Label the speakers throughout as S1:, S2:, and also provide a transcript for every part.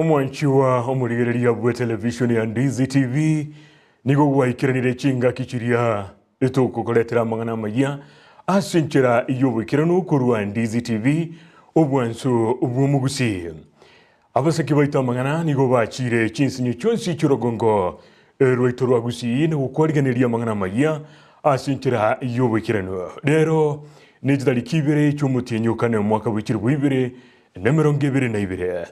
S1: Omwanchiwa omurigereria bwa television ya Ndizi TV nigo gwaikiranire chinga kichiria etukukoretera mangana maya asinchira iyobwikirano kurwa Ndizi TV obwanso obwomugusi abasaki baita mangana nigo bachire chinsinyo chonsi chirogongo rwaito rwagusi ne gukwariganiria mangana maya asinchira iyobwikirano rero nijidari kibere cy'umutinyo kane mwaka w'ikirwa ibere na 2022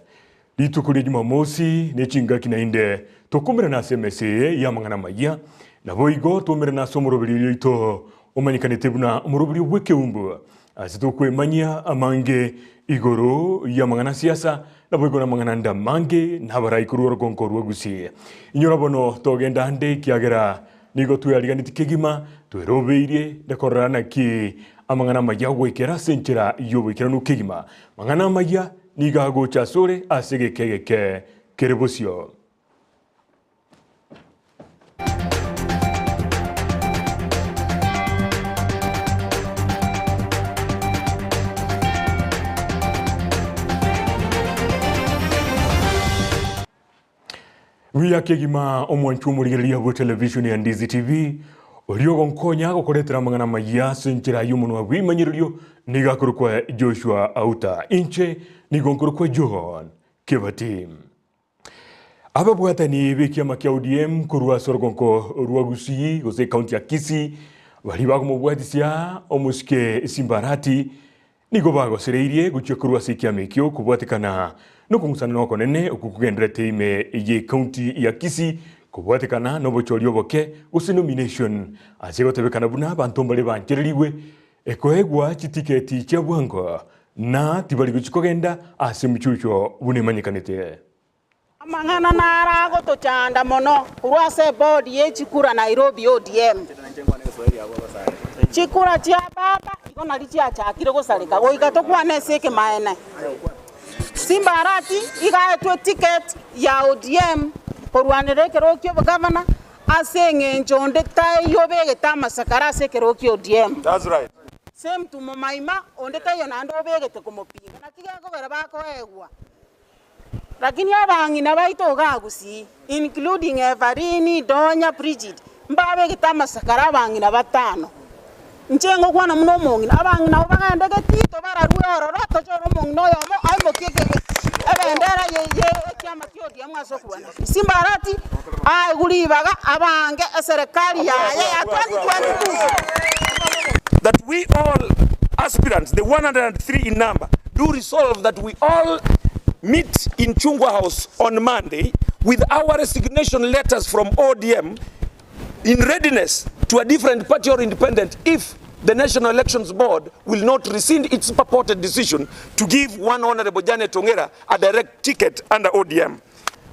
S1: litukuri Jumamosi nechinga kinainde tokumira na SMS ya mangana maya na boigo tumira na somurobiri ito omanyikanite buna umurobiri w'ekeumbu azitokwe manya amange igoro ya mangana siasa na boigo na mangana ndamange nabara ikuru rogonko rwagusi inyorabono togenda hande kiagera nigo tuyariganiti kegima twerobeire ndakorana ki amangana maya gwekera senchera yobwekirano kegima mangana maya nigago chasore asegekegeke kerebosio Wia kegima omwanchu murigereria bwa television ya Ndizi TV Oriogo nkonya gukoretera mangana maya senchera yumunwa wimanyirio nigakurukwa Joshua Auta inche nigonkurukwa John Kibati ababwatani bekiama kia ODM kurwa sorgonko rwagusi gose county ya Kisii bali bagumubwatisia omuske Simbarati nigo bagosereirie guchya kurwa sikiama ikyo kubwatikana nokungusana noko nene okukugendrete ime ye county ya Kisii kubwatikana nobochorio boke guse nomination azigotebekana buna bantu mbale banchereriwe ekoegwa chitiketi cha bwango na tibali guchikogenda asemuchucho bunemanyikanite
S2: amangana narago tochanda mono urwase board ye chikura Nairobi ODM chikura chia baba ikona lichia chakire gosalika goiga tokwane seke maene Simbarati igaetwe ticket ya ODM korwanire kerokyo governor asenge njonde tai yobege tamasakara sekerokyo ODM.
S3: That's right.
S2: Same to Maima onde tayo nando obege te kumopinga nakiga ko gara bako egwa lakini abangi na baito gagusi including Everini Donya Bridget mbabege tamasakara abangi na batano nchengo kwana muno mongi abangi na bagande getito bararwe roto choro mongi no yomo aimo keke ebendera ye kyama kyodi amwaso kubana Simbarati ai gulibaga abange serikali yaye ya 2022
S3: that we all aspirants, the 103 in number, do resolve that we all meet in Chungwa House on Monday with our resignation letters from ODM in readiness to a different party or independent if the National Elections Board will not rescind its purported decision to give one Honorable Janet Ongera a direct ticket under ODM.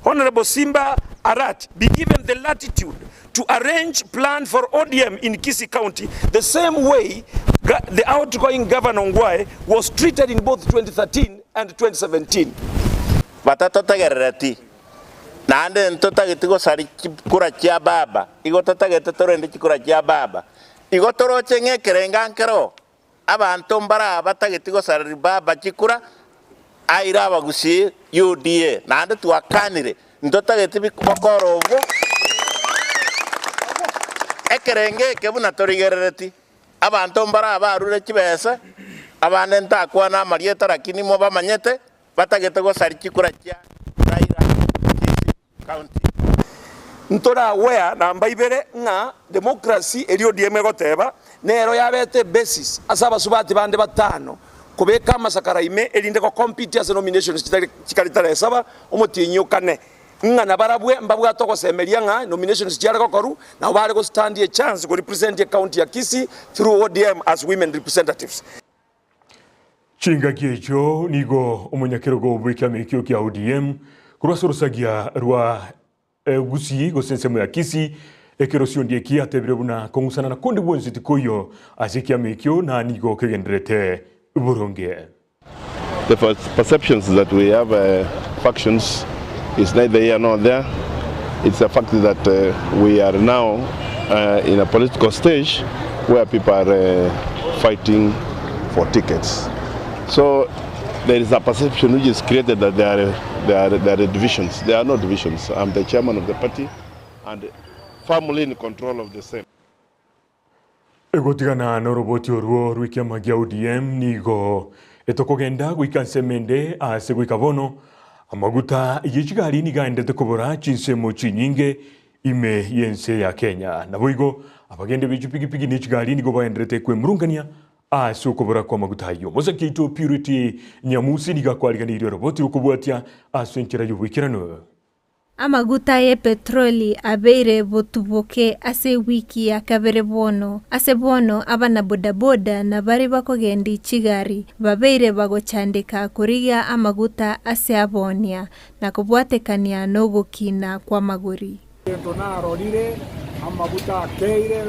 S3: Honorable Simba Arat be given the latitude to arrange plan for ODM in Kisii County the same way the outgoing Governor Ongwae was treated in both 2013 and 2017.
S4: Batatotagerati nande ntotagetigo sari kura chia baba igo totagete torende kura chia baba igo toroche ngekerenga nkero abantu mbara batagetigo sari baba chikura aira bagusi UDA nande tuakanire ntotagete bikokorobo ekerenge kebuna torigerereti abantu mbara barure kibesa abane ntakwa na marieta lakini mo bamanyete batagete go sari chikura chia raira county
S3: ntora wea na mbaibere nga democracy elio ODM goteba nero yabete basis asaba subati bande batano kubeka masakara ime elinde ko compete as nominations chikaritara saba omutinyo kane nga nabarabwe mbabwa toko semeria nga nominations chiara kokoru na bale go stand a chance go represent the county ya Kisii through ODM as women representatives.
S1: Chinga kiecho nigo omonyakero go bwikame kyo kya ODM kurasorosagia rwa gusi go sensemo ya Kisii ekerosio ndie kia tebrebuna kongusana na kondi bwenzi tikoyo asikia mekyo na nigo kegendrete uburonge.
S5: The perceptions that we have factions is neither here nor there. It's a fact that we are now in a political stage where people are fighting for tickets. So there is a perception which is created that there are divisions. There are no divisions. I'm the chairman of the party and firmly in control of the same.
S1: Egotigana no roboti oruo ruikia magia ODM nigo etokogenda gwika semende ase gwika bono amaguta yechigari nigaendete kubora chinsemo chinyinge ime yense ya Kenya na boigo abagende bichupigipigi nechigari nigo baendete kwemurungania ase ukubora kwa maguta yo mozakito Purity Nyamusi nigakwariganiryo roboti ukubwatia ase nchira yubwikirano.
S6: Amaguta ye petroli abeire botuboke ase wiki ya kabere bono. Ase bono abana bodaboda na bari bakogendi chigari babeire bagochandika kuriga amaguta ase abonia na kubwatekania no gukina kwa maguri.
S7: Tona rodire amaguta akeire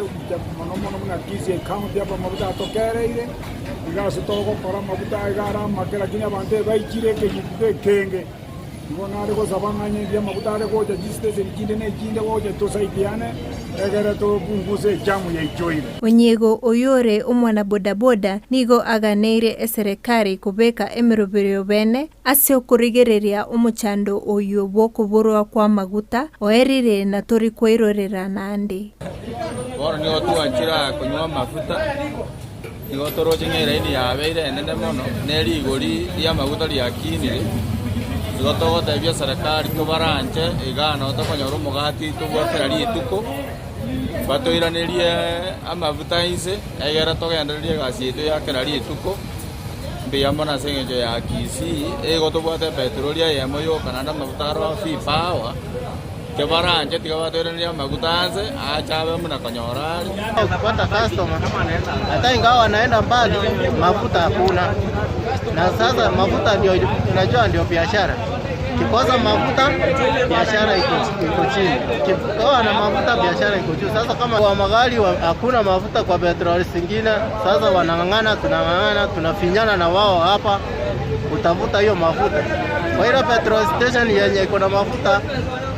S7: mono na kisi account ya amaguta atokereire igaso togo para amaguta igara makera kinya bande baikire kenge. Ngona rego zabanganye bya magutare ko ja jiste kinde ne kinde ko ja to saidiane egere to bunguse jamu ya ijoire.
S6: Onyego oyore umwana bodaboda nigo aganeire eserekari kubeka emirobero bene ase okurigereria umuchando oyo bokuburwa kwa maguta oerire na tori kwirorera nandi.
S8: Bora nigo tuanchira kunywa mafuta nigo toroje ngere ni yabeire enene mono neri igori ya maguta ya kinire. Gotogo tebia serikali kubaranje igana otokonyora umugati tubwaterari etuko batoiranirie amavuta inse egera togendererie gasi yetu ya kerari etuko mbia mbona sengejo ya kisi egotobwate petroli ya moyo kananda mavuta ro fi power kebaranje tigabaterania amavuta anse achabe muna konyora
S9: kupata customer hata ingawa wanaenda mbali mafuta hakuna. Na sasa mafuta ndio unajua ndio biashara. Kikosa mafuta biashara iko chini. Kikoa na mafuta biashara iko juu. Sasa kama kwa magari hakuna mafuta kwa petroli zingine, sasa wanangangana, tunangangana, tunafinyana na wao hapa utafuta hiyo mafuta. Kwa ile petrol station yenye iko na mafuta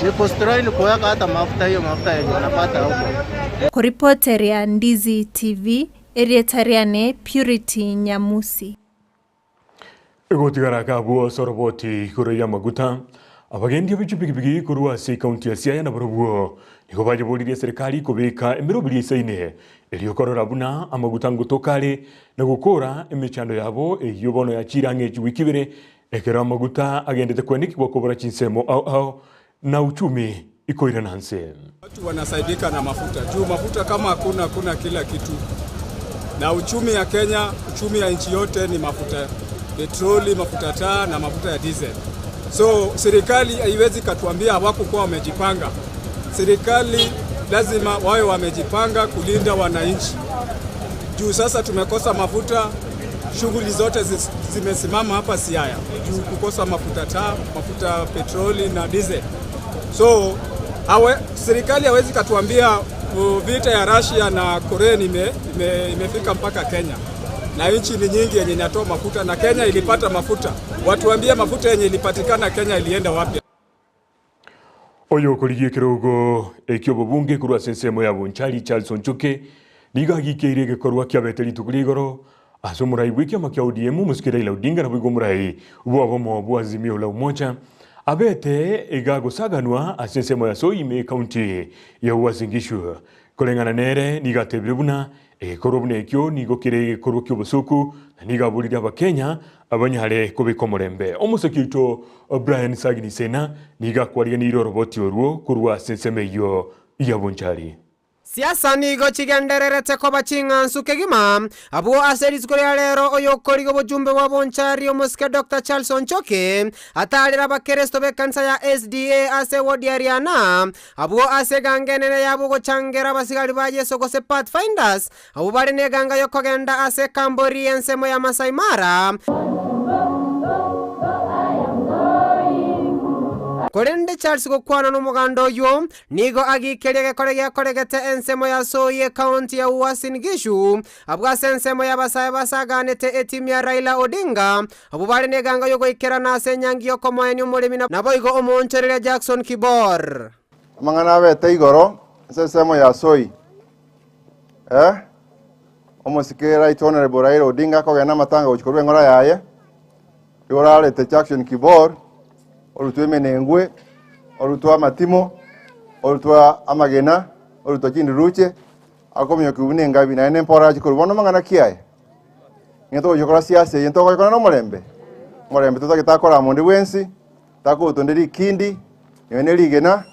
S9: ni kustroin kuweka hata mafuta hiyo mafuta yenye unapata huko.
S6: Kuripoteri ya Ndizi TV, Erietariane Purity Nyamusi.
S1: Egotigara kabuo soroboti kureya maguta abagendi bichupigipigi kurwa se county ya Siaya na barubuo niko baje bolire serikali kubeka emirobiri isaine eliyokorora buna amaguta ngutokale na gukora emechando yabo eyobono ya chirange wikibere ekera amaguta agendete kwenikwa kubora chinsemo au na uchumi ikoira nanse.
S7: Watu wanasaidika na mafuta juu mafuta kama hakuna kila kitu, na uchumi ya Kenya, uchumi ya nchi yote ni mafuta petroli, mafuta taa na mafuta ya diesel. So serikali haiwezi katuambia hawakuwa wamejipanga. Serikali lazima wawe wamejipanga kulinda wananchi. Juu sasa tumekosa mafuta, shughuli zote zimesimama hapa Siaya juu kukosa mafuta taa, mafuta petroli na diesel. So serikali haiwezi katuambia vita ya Russia na Korea imefika mpaka Kenya. Na nchi ni nyingi yenye inatoa mafuta na Kenya ilipata mafuta. Watuambie mafuta yenye ilipatikana Kenya ilienda wapi?
S1: Oyo kurigie kirogo ekyobo bunge kurwa sensemo ya Bonchari Charles Onchoke niga gikeire gekorwa kya beteri tukurigoro asumurai wiki makia ODM musikira ila Odinga na bwigo murai ubwa bomo bwa Azimio la Umoja abete egago saganwa asensemo ya Soime county ya Uasin Gishu kolengana nere niga tebrebuna korobune ekyo nigo kire korwo kyobusuku niga bulira abakenya abanyale kubikomorembe omusekito Brian Sagini Sena niga kwariganiro roboti orwo kurwa senseme yo ya Bonchari.
S10: Siasa nigo chigendererete ko bachingansu kegima abo aserizikore rero oyokorigo bojumbe wa Bonchari omuske Dr. Charles Onchoke atalira bakeresto bekansa ya SDA ase wodi Ariana abo ase gangenene yabo gochangera basigari ba Yeso gose Pathfinders abo bari neganga yokogenda ase Kambori ensemo ya Masai Mara Korende Charles gokwana n'umugando yo nigo agikerege koregete ensemo ya Soye county ya Uasin Gishu abwa sensemo ya basaganete etimya Raila Odinga abo bari neganga yo goikera na senyangi yo komoenyu mulimi na boigo omoncherere Jackson Kibor
S11: mangana bete igoro sensemo ya Soy omusikira itonere Raila Odinga kogena matanga uchikorwe ngora yaye yorarete Jackson Kibor orutwe Menengwe orutwa Matimo orutwa Amagena orutwa Kinduruche akomyo kubune ngabi na ene mpora chikurubono mangana kiaye ngeto yokora siasa yento ko kono morembe tutakora monde wensi takutonderi kindi yene ligena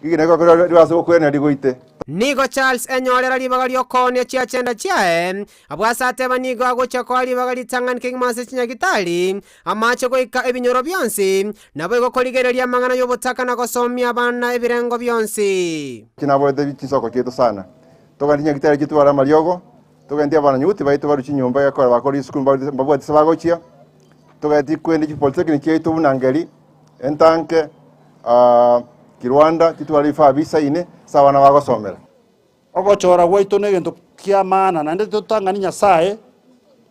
S11: igina ko kora riwaso kwena digoite
S10: Nigo Charles enyorera libagali okone chia chenda chiae abwasate banigo agocha kwa libagali tangan king mase chinya gitali amache goika ebinyoro byonsi nabo igokoligereria mangana yobotaka na gosomia bana ebirengo byonsi
S11: kinabo de bitisoko kieto sana tokandinya gitali kitwara mariogo tokandia bana nyuti baito baru chinyomba yakora bakori school babu tisabagochia tokati kwende chi polytechnic kieto bunangeli entanke Kirwanda kitwali fa visa ine sawa na bagosomera
S12: ogochora gwaito ne gento kia maana na ndete tutangani Nyasaye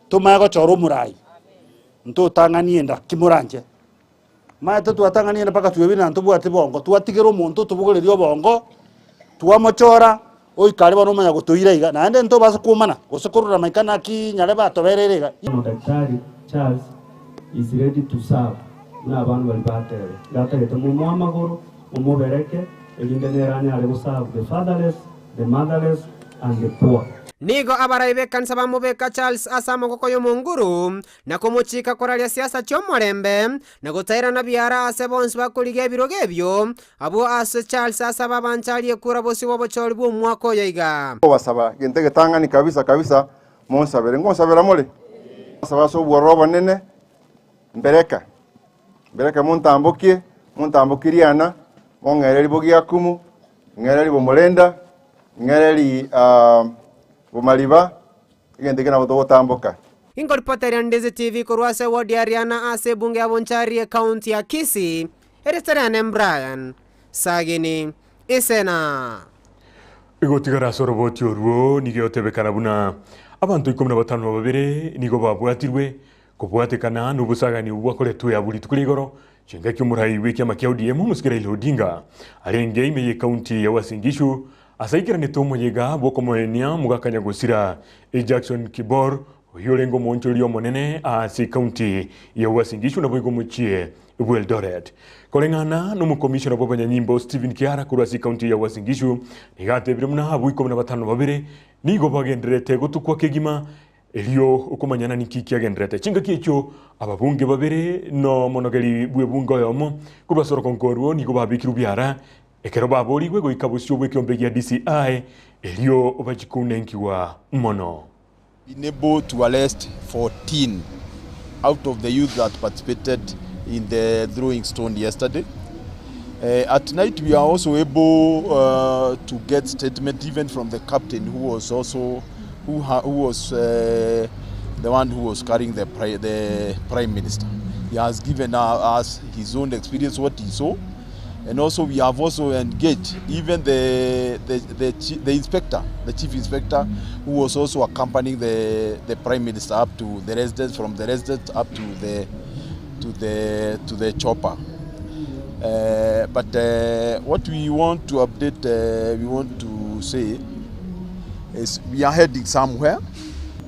S12: tumago choro murai nto tangani enda kimuranje maete tuatangani enda paka tuwebina ntubwate bongo tuatigero muntu tubugorerio bongo tuamochora oikare bano manya gutuira iga na nde nto basa kumana gusokorura maikana ki nyale batobererega
S13: Daktari Charles is ready to serve na abantu bali batere gatagete mu mwamagoro umubereke elindenerane ale serve the fatherless, the motherless and the poor.
S10: Nigo abaraibe kansa bamubeka Charles asamo kokoyo munguru na kumuchika koralia siasa chomorembe na gutaira na biara ase bonsi bakulige birogebyo abo ase Charles asaba banchali kura bosi bobochori bu mwako yiga
S11: wasaba gentege tangani kabisa monsabere ngonsabera mole wasaba so boroba nene mbereka muntambukiriana mongereri bogiakumu ngereri bomolenda ngereri bomaliba igende kana botamboka
S10: Ingo reporter ya Ndizi TV kurwase wodi Ariana ase bunge ya Bonchari county ya Kisii Eritrean Brian Sagini Isena
S1: igotigara soroboti oruo nigiotebekana buna abantu 15 babere nigo babwatirwe kubwatekana n'ubusagani bwakoretwe aburi tukurigoro chenga cy'umurai wiki makia ODM musikira ile Odinga arenge imeye county ya Uasin Gishu asaikira netomo yega bokomoenia mugakanya gusira Jackson Kibor yolengo monchulio monene asi county ya Uasin Gishu na boigo muchie Eldoret kolengana no commissioner bobanya nyimbo Stephen Kiara kurasi county ya Uasin Gishu nigate birumna abuiko na batano babere nigo bagenderete gutukwa kegima elio ukumanyana nikiki agendrete chinga kicho ababunge babere no monogeri bwebunga yomo kubasoro konkoruo nigo babikiru byara ekero babori gwe goikabusyo bwe kyombe ya DCI elio obachikunenkiwa mono
S14: been able to arrest 14 out of the youth that participated in the throwing stone yesterday. At night we are also able to get statement even from the captain who was also who was the one who was carrying the prime minister. He has given us his own experience, what he saw, and also we have also engaged even the inspector, the chief inspector, who was also accompanying the prime minister up to the residence, from the residence up to the chopper. But what we want to update, we want to say is we are heading somewhere.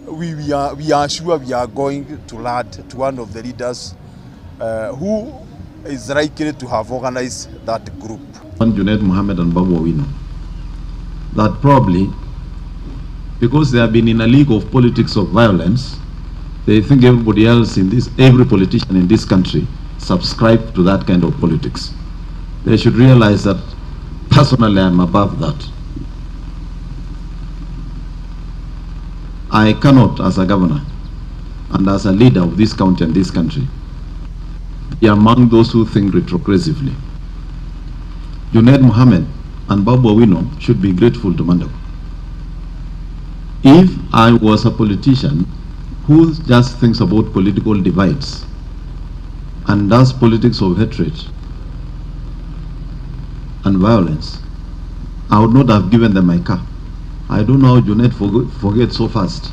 S14: We are sure we are going to lead to one of the leaders who is likely to have organized that group.
S15: Junaid Mohammed and Babu Awino, that probably because they have been in a league of politics of violence, they think everybody else in this, every politician in this country subscribe to that kind of politics. They should realize that personally I'm above that. I cannot, as a governor and as a leader of this county and this country, be among those who think retrogressively. Junaid Mohammed and Babu Awino should be grateful to Mandago. If I was a politician who just thinks about political divides and does politics of hatred and violence, I would not have given them my car. I don't know how Junaid forget so fast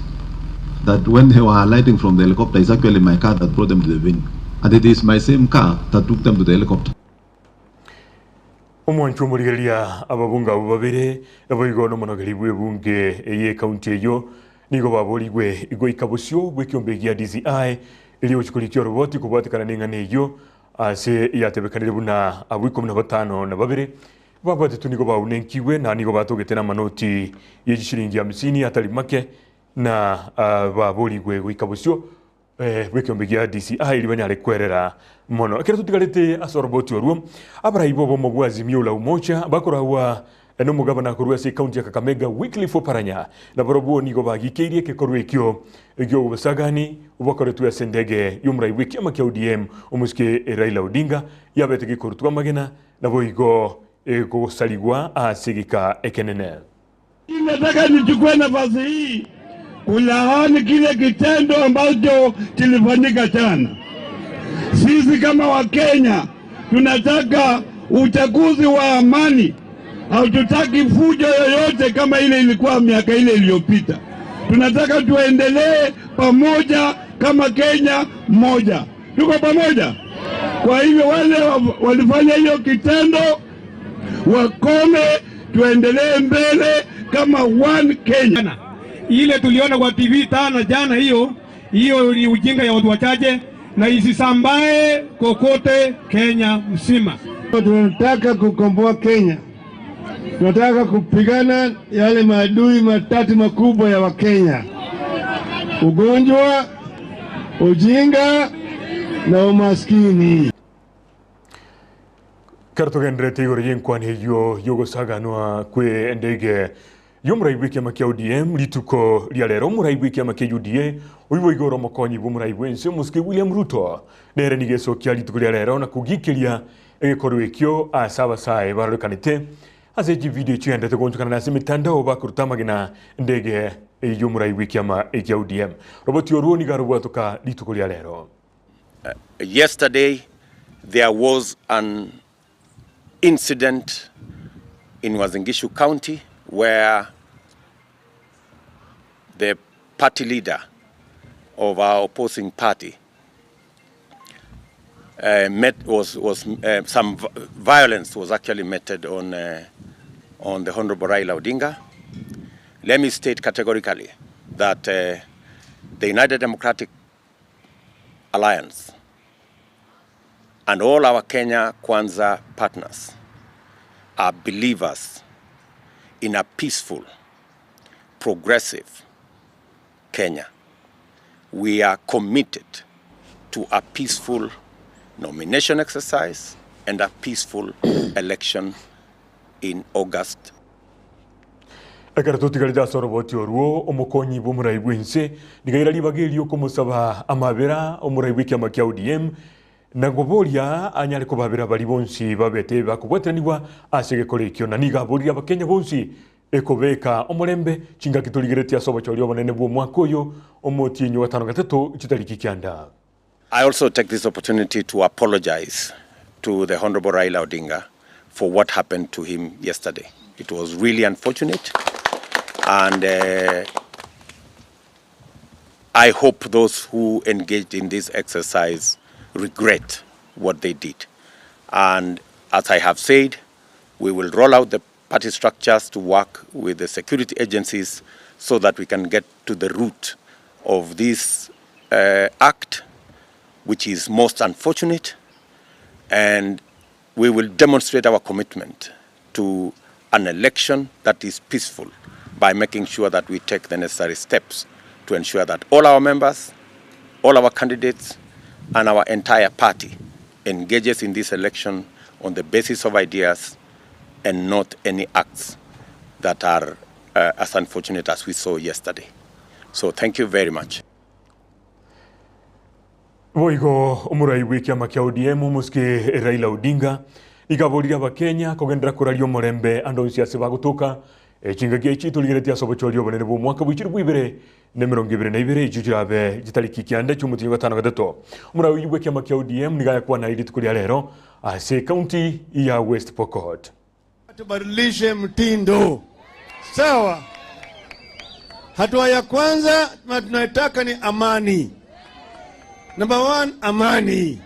S15: that when they were alighting from the helicopter, it's actually my car that brought them to the venue. And it is my same car that took them to the helicopter.
S1: Omwanchu murigeria ababunga babere abayigo no monogeri bwebunge eye county yo nigo babori gwe igwe ikabusyo bwe kyombe ya DCI ili uchukulikia roboti kubatikana n'ingane iyo ase yatebekanire buna abwiko na batano na babiri babate tunigo baunenkiwe na nigo batogete na manoti y'ishiringi 50 atari make na baborigwe gwikabusyo bwekembe gya DCI ili banyare kwerera mono akira tutigarete asoroboti oruo abarayibo bo mugwazi miula umocha bakorawa eno mugabana kurwa se county ya Kakamega Wycliffe Oparanya na borobuo nigo bagikeirie kekorwe ekyo egyo ubasagani ubakoretu ya sendege yumrai wiki ama kia ODM umuske Raila Odinga yabete gikorutwa magena na boigo kusaligwa asigika ekenene.
S16: Nataka nichukue nafasi hii kulaani kile kitendo ambacho kilifanyika jana. Sisi kama Wakenya tunataka uchaguzi wa amani. Hatutaki fujo yoyote kama ile ilikuwa miaka ile iliyopita. Tunataka tuendelee pamoja kama Kenya moja. Tuko pamoja. Kwa hivyo wale walifanya hiyo kitendo wakome, tuendelee mbele kama one Kenya.
S17: Ile tuliona kwa TV tana jana, hiyo ni ujinga ya watu wachache na isisambae kokote Kenya mzima.
S16: Tunataka kukomboa Kenya. Tunataka kupigana yale maadui matatu makubwa ya Wakenya: ugonjwa, ujinga na umaskini.
S1: Kartogendrete igoro kwani hiyo yogo saganwa kwe ndege yomuraibwike makia ODM lituko lialero muraibwike makia UDA uibo igoro mokonyi bumuraibwense muske William Ruto nere nigeso kia lituko lialero na kugikiria egekorwe kyo asaba sae barokanite azeji video chiendete gonchukana na simitandao bakurutamagina ndege yomuraibwike ama ekia ODM roboti oruo ni garuwa toka lituko lialero.
S4: Yesterday there was an incident in Uasin Gishu County where the party leader of our opposing party some violence was actually meted on the Honorable Raila Odinga. Let me state categorically that the United Democratic Alliance and all our Kenya Kwanza partners are believers in a peaceful, progressive Kenya. We are committed to a peaceful nomination exercise and a peaceful election in August.
S1: Akaratuti galida soroboti oruo omokonyi bumuraibwense nigaira libagerio kumusaba amabera omuraibwiki amakia ODM na goboria anyale ko babera bali bonsi babete bakubwetanirwa asegekore ikyo na nigaboria abakenya bonsi ekobeka omulembe chinga kitoligeretia sobo cholio bonene bwo mwakoyo omotinyo wa 5 chitariki kyanda.
S4: I also take this opportunity to apologize to the Honorable Raila Odinga for what happened to him yesterday. It was really unfortunate, and I hope those who engaged in this exercise regret what they did. And as I have said, we will roll out the party structures to work with the security agencies so that we can get to the root of this act, which is most unfortunate, and we will demonstrate our commitment to an election that is peaceful by making sure that we take the necessary steps to ensure that all our members, all our candidates, and our entire party engages in this election on the basis of ideas and not any acts that are as unfortunate as we saw yesterday. So thank you very much.
S1: Voigo omuraiwiki amakia ODM muske Raila Odinga igaborira abakenya kogendera kurario morembe andonsi ase bagutuka chinga gichi tuligeretia sobo cholio bonene bo mwaka bwikiri bwibere ne 22 ijujirabe gitariki kyande cy'umutinyo gatano gadato omuraiwiki amakia ODM nigaya kwa na ili tukulia lero ase county ya West Pokot.
S16: Tubadilishe mtindo. Sawa. Hatua ya kwanza tunataka ni amani. Number 1, amani.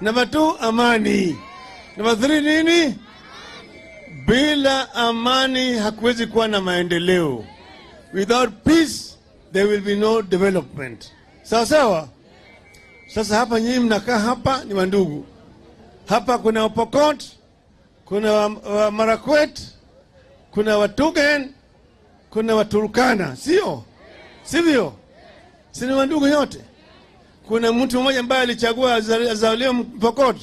S16: Number 2, amani. Number 3, nini? Bila amani hakuwezi kuwa na maendeleo. Without peace, there will be no development. Sawa sawa? Sasa hapa nyinyi mnakaa hapa ni wandugu. Hapa kuna Wapokot, kuna wa Marakwet, kuna Watugen, kuna Waturkana, sio? Sivyo? Si ni wandugu yote? Kuna mtu mmoja ambaye alichagua azaliwe Mpokot,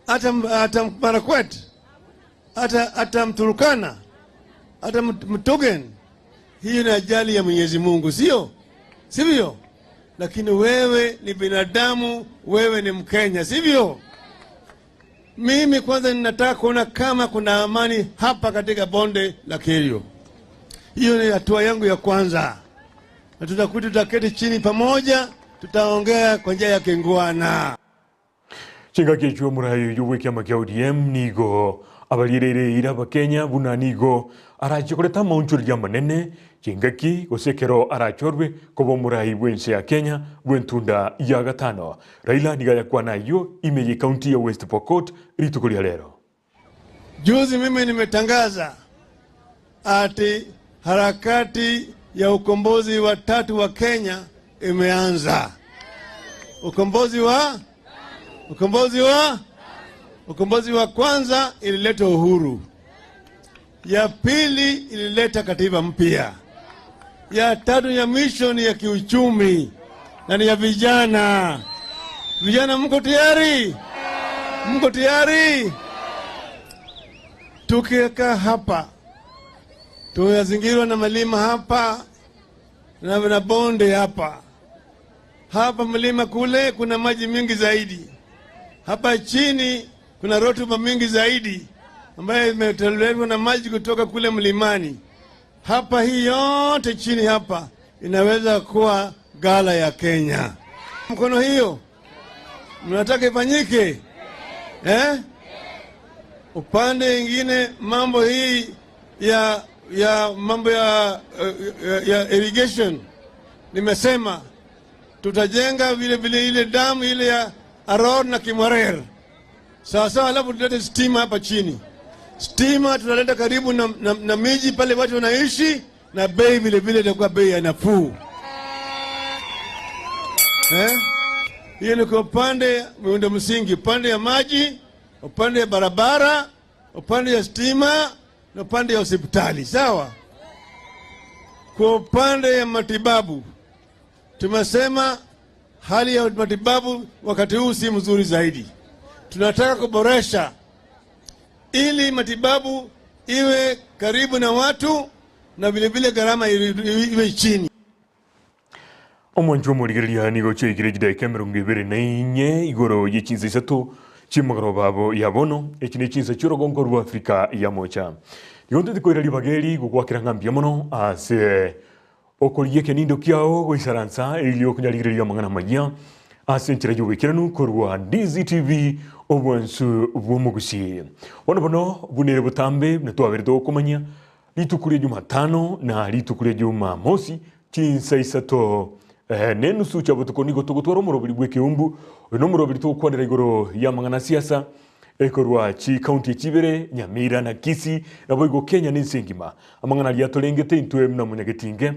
S16: hata Marakwet, hata Mturkana, hata Mtugen. Hiyo ni ajali ya Mwenyezi Mungu, sio? Sivyo? Lakini wewe ni binadamu, wewe ni Mkenya, sivyo? Mimi kwanza ninataka kuona kama kuna amani hapa katika bonde la Kerio. Hiyo ni hatua yangu ya kwanza. Na tutaketi chini pamoja, tutaongea kwa njia ya kingwana.
S1: Chinga kichwa murayo yuweke amakia ODM nigo abalirere iraba Kenya buna nigo arachikoreta maunchuri ya manene chingaki osekero arachorwe kobo murayi bwense ya Kenya bwentunda ya gatano. Raila nigaya kwa nayo imeye county ya West Pokot ritukulia lero.
S16: Juzi mimi nimetangaza ati harakati ya ukombozi wa tatu wa Kenya imeanza. Ukombozi wa kwanza ilileta uhuru. Ya pili ilileta katiba mpya. Ya tatu ya mwisho ni ya kiuchumi na ni ya vijana. Vijana mko tayari? Mko tayari? Tukikaa hapa, tumezingirwa na milima hapa na bonde hapa. Hapa mlima kule kuna maji mingi zaidi. Hapa chini kuna rotuba mingi zaidi ambayo imetolewa na maji kutoka kule mlimani. Hapa hii yote chini hapa inaweza kuwa gala ya Kenya. Mkono hiyo mnataka ifanyike? Upande mwingine mambo hii ya irrigation, nimesema tutajenga vile ile damu ile ya Aror na Kimwarer. Sawa, alafu tulete stima hapa chini. Stima tutaleta karibu na miji pale watu wanaishi, na bei vile itakuwa bei ya nafuu. Hiyo ni kwa upande miundo msingi, upande ya maji, upande ya barabara, upande ya stima na upande ya hospitali. Sawa? Kwa upande ya matibabu, tumesema hali ya matibabu wakati huu si mzuri zaidi. Tunataka kuboresha ili matibabu iwe karibu na watu na vile gharama iwe chini.
S1: Omonjo murigeria nigo chekire jida Cameroon gebere nainye igoro ye Chinsa Isato chimagaro babo yabono ekine Chinsa chirogongo rwa Afrika ya mocha. Yonde tikoira libageri gugwakira ngambia mono ase okoriye kenindo kiao goisaransa ilio kunyaligeria mangana majia ase nchira yuwekiranu korwa Ndizi TV obwansu bwomugusi. Bono bunere butambe netwaberdo kumanya litukure Jumatano na litukure Jumamosi Chinsa Isato nenusu cha butuko nigo tugutwara murobiri bw'ekiumbu no murobiri tukwanira igoro ya mangana siasa ekorwa chi county chibere Nyamira na Kisii na boigo Kenya ninsengima amangana lya tolengete intwe mna munyagetinge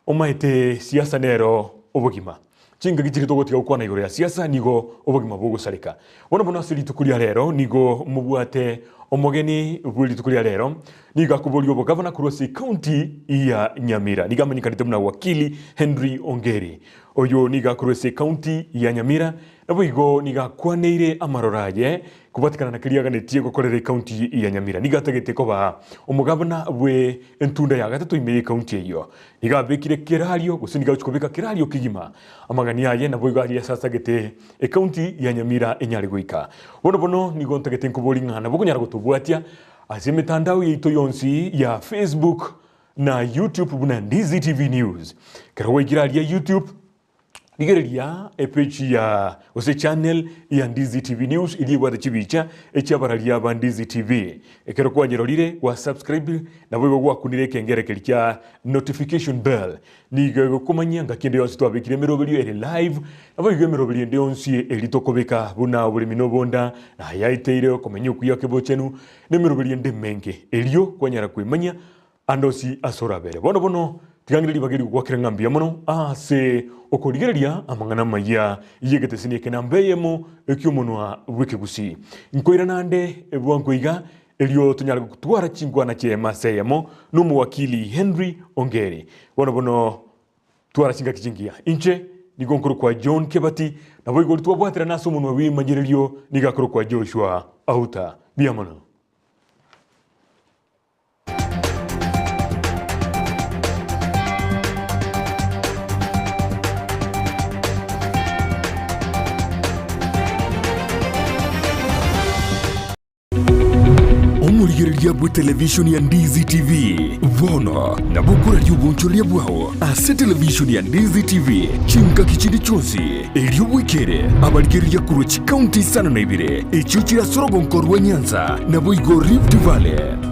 S1: omaite siasa nero obogima chinga gichiri togotiga ukwana igoro ya siasa nigo obogima bugusarika bono asiri tukuria rero nigo mubwate omogeni bwili tukuria rero niga kubolio bo governor kurosi county ya Nyamira niga manyikanite muna wakili Henry Ongeri oyo niga kurosi county ya Nyamira nabo igo niga kwaneire amaroraje kubatikana na kiriaga netie gukorera county ya Nyamira niga tagete ko ba omugabana bwe entunda ya gatatu imeye county iyo niga bekire kirario gusiniga chukubika kirario kigima amagani yaye nabo igo ali sasa gete county ya Nyamira enyari goika bono nigo tagete nkuboli ngana bukunyara gutubwatia ase mitandao yeito yonsi ya Facebook na YouTube buna Ndizi TV News karawe giraria YouTube nigeria page ya ose channel ya Ndizi TV News ili bwata chibicha ekyabaralia ba Ndizi TV ekero kwanyerolire wa subscribe na bwo gwakunire kengere kelikia notification bell nigo kumanya ngakende yonsi twabikire mirobelio ere live abo igo mirobelio ndi yonsi elitokobeka buna buli minobonda na yaiteire komenya kuya kebochenu ne mirobelio ndi menge elio kwanyara kwimanya andosi asorabere bono tigangiriri bagiri gwakira ngambia muno ase okorigereria amang'ana maya iyegetesini kenambeyemo ekiomunwa bwekigusi nkoira nande bwankoiga elio tunyala kutwara chingwana chema seyemo n'umuwakili Henry Ongere bono twara chinga kijingia inche nigonkuru kwa John Kebati na boigo twabwatira naso munwa wi majererio nigakuru kwa Joshua Auta biamono. Omurigereria bwe television ya Ndizi TV vono na bukura ry'ubunchuria bwao ase television ya Ndizi TV chinga kichindi chonsi elio wikere abarigereria kuruchi county sana na ibire echo chira sorogo nkorwa Nyanza na boigo Rift Valley.